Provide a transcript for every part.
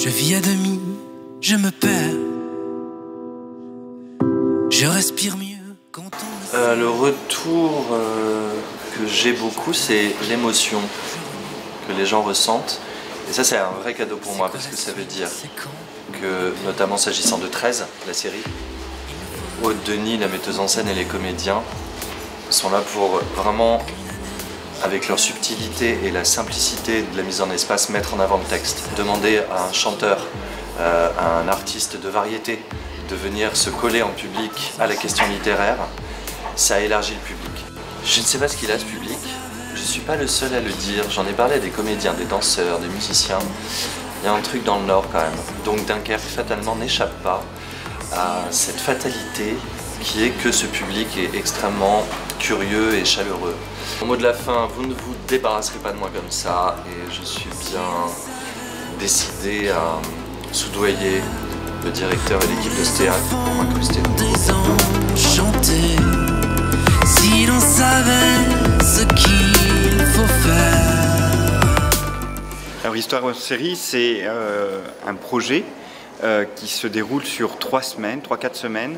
Je vis à demi, je me perds. Je respire mieux quand on... Le retour que j'ai beaucoup, c'est l'émotion que les gens ressentent. Et ça, c'est un vrai cadeau pour moi, parce que ça veut dire que, notamment s'agissant de 13, la série, Aude Denis, la metteuse en scène et les comédiens sont là pour vraiment, avec leur subtilité et la simplicité de la mise en espace, mettre en avant le texte. Demander à un chanteur, à un artiste de variété, de venir se coller en public à la question littéraire, ça élargit le public. Je ne sais pas ce qu'il a, ce public. Je ne suis pas le seul à le dire. J'en ai parlé à des comédiens, des danseurs, des musiciens. Il y a un truc dans le Nord quand même. Donc Dunkerque, fatalement, n'échappe pas à cette fatalité qui est que ce public est extrêmement curieux et chaleureux. Au mot de la fin, vous ne vous débarrasserez pas de moi comme ça, et je suis bien décidé à soudoyer le directeur et l'équipe de ce théâtre pour m'incruster. Désenchanté, si l'on savait ce qu'il faut faire. Alors Histoire en série, c'est un projet qui se déroule sur 3-4 semaines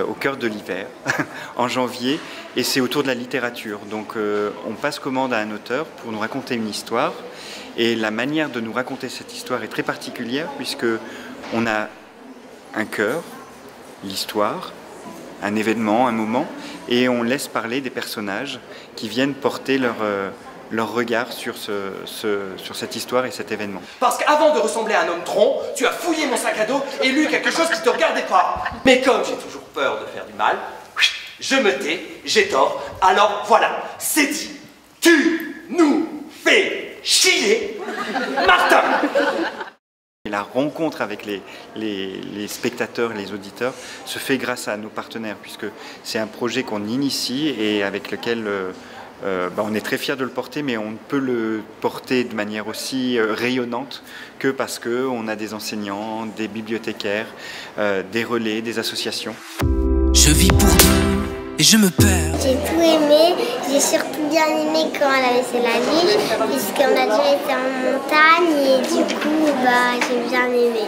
au cœur de l'hiver, en janvier, et c'est autour de la littérature. Donc on passe commande à un auteur pour nous raconter une histoire, et la manière de nous raconter cette histoire est très particulière, puisque on a un cœur, l'histoire, un événement, un moment, et on laisse parler des personnages qui viennent porter leur regard sur cette histoire et cet événement. Parce qu'avant de ressembler à un homme tronc, tu as fouillé mon sac à dos et lu quelque chose qui te regardait pas. Mais comme j'ai toujours peur de faire du mal, je me tais, j'ai tort, alors voilà, c'est dit. Tu nous fais chier, Martin! Et la rencontre avec les spectateurs et les auditeurs se fait grâce à nos partenaires, puisque c'est un projet qu'on initie et avec lequel on est très fiers de le porter, mais on ne peut le porter de manière aussi rayonnante que parce qu'on a des enseignants, des bibliothécaires, des relais, des associations. Je vis pour deux et je me perds. J'ai tout aimé, j'ai surtout bien aimé quand elle a laissé la niche, puisqu'on a déjà été en montagne et du coup j'ai bien aimé.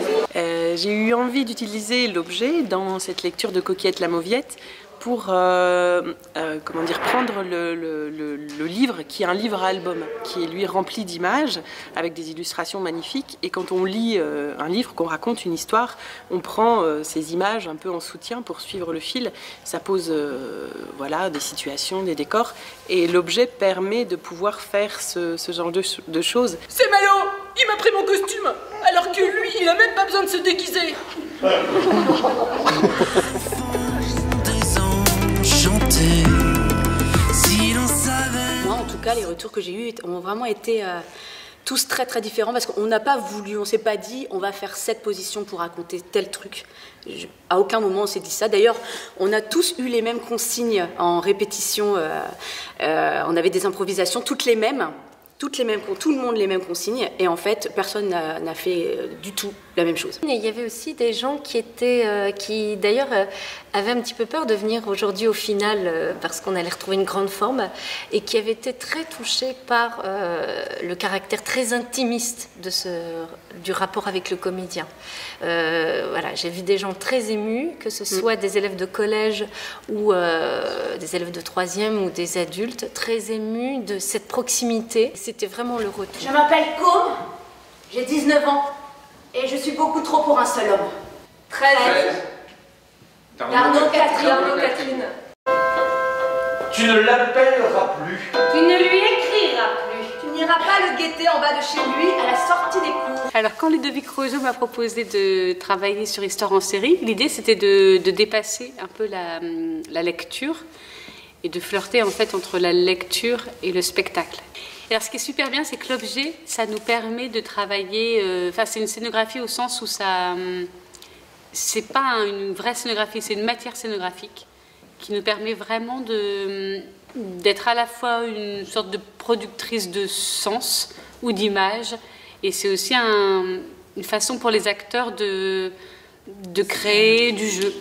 J'ai eu envie d'utiliser l'objet dans cette lecture de Coquillette la Mauviette pour prendre le livre, qui est un livre-album, qui est lui rempli d'images, avec des illustrations magnifiques. Et quand on lit un livre, qu'on raconte une histoire, on prend ces images un peu en soutien pour suivre le fil. Ça pose voilà, des situations, des décors. Et l'objet permet de pouvoir faire ce genre de choses. C'est Malo! Il m'a pris mon costume! Alors que lui, il a même pas besoin de se déguiser! Moi, en tout cas, les retours que j'ai eus ont vraiment été tous très très différents, parce qu'on n'a pas voulu, on s'est pas dit on va faire cette position pour raconter tel truc. À aucun moment on s'est dit ça. D'ailleurs, on a tous eu les mêmes consignes en répétition. On avait des improvisations, toutes les mêmes, tout le monde les mêmes consignes, et en fait personne n'a fait du tout la même chose. Et il y avait aussi des gens qui d'ailleurs avaient un petit peu peur de venir aujourd'hui au final parce qu'on allait retrouver une grande forme, et qui avaient été très touchés par le caractère très intimiste du rapport avec le comédien. Voilà, j'ai vu des gens très émus, que ce soit des élèves de collège ou des élèves de 3e ou des adultes, très émus de cette proximité. C'était vraiment le retour. Je m'appelle Côme, j'ai 19 ans et je suis beaucoup trop pour un seul homme. 13. Arnaud Catherine. Tu ne l'appelleras plus. Tu ne lui écriras plus. Tu n'iras pas le guetter en bas de chez lui à la sortie des cours. Alors quand Ludovic Roseau m'a proposé de travailler sur Histoire en série, l'idée c'était de dépasser un peu la lecture et de flirter en fait entre la lecture et le spectacle. Et alors ce qui est super bien, c'est que l'objet, ça nous permet de travailler, c'est une scénographie au sens où c'est pas une vraie scénographie, c'est une matière scénographique qui nous permet vraiment d'être à la fois une sorte de productrice de sens ou d'image, et c'est aussi une façon pour les acteurs de créer du jeu.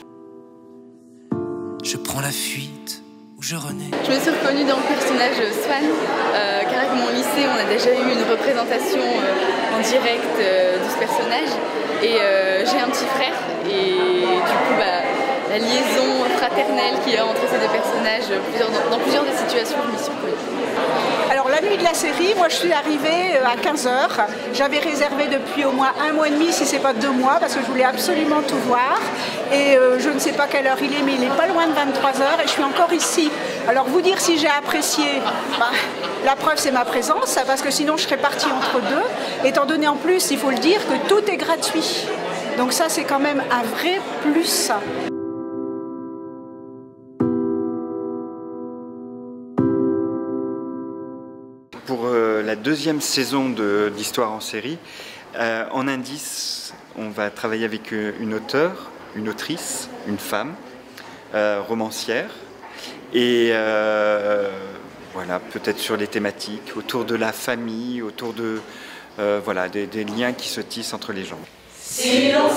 Je prends la fuite où je renais. Je me suis reconnue dans le personnage Swan, car avec mon lycée, on a déjà eu une représentation en direct de ce personnage. Et j'ai un petit frère, et du coup, la liaison fraternelle qu'il y a entre ces deux personnages, dans plusieurs des situations, je m'y suis reconnue. Alors la nuit de la série, moi je suis arrivée à 15h. J'avais réservé depuis au moins 1 mois et demi, si c'est pas 2 mois, parce que je voulais absolument tout voir. Et je ne sais pas quelle heure il est, mais il n'est pas loin de 23h et je suis encore ici. Alors vous dire si j'ai apprécié, la preuve c'est ma présence, parce que sinon je serais partie entre deux. Étant donné en plus, il faut le dire, que tout est gratuit. Donc ça c'est quand même un vrai plus. Pour la deuxième saison d'Histoire en série, en indice, on va travailler avec une auteure, une autrice, une femme, romancière, et voilà, peut-être sur les thématiques, autour de la famille, autour de voilà, des liens qui se tissent entre les gens. Si l'on